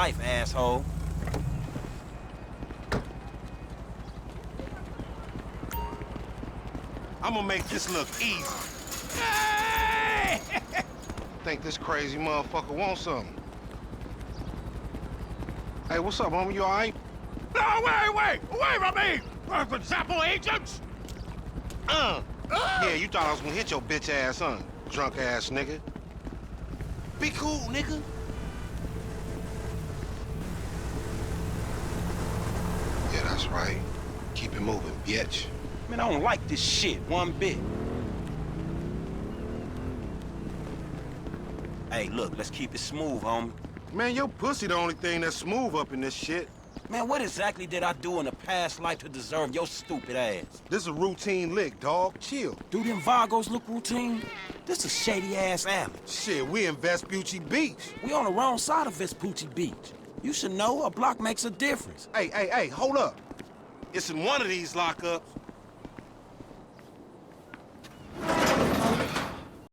life, asshole. I'm gonna make this look easy. Hey! Think this crazy motherfucker wants something. Hey, what's up, homie? You all right? No, wait from me! Example agents! Yeah, you thought I was gonna hit your bitch ass, huh? Drunk ass nigga. Be cool, nigga. Yeah, that's right. Keep it moving, bitch. Man, I don't like this shit one bit. Hey, look, let's keep it smooth, homie. Man, your pussy the only thing that's smooth up in this shit. Man, what exactly did I do in a past life to deserve your stupid ass? This is a routine lick, dog. Chill. Do them Vagos look routine? This is shady-ass alley. Shit, we in Vespucci Beach. We on the wrong side of Vespucci Beach. You should know a block makes a difference. Hey, hold up. It's in one of these lockups.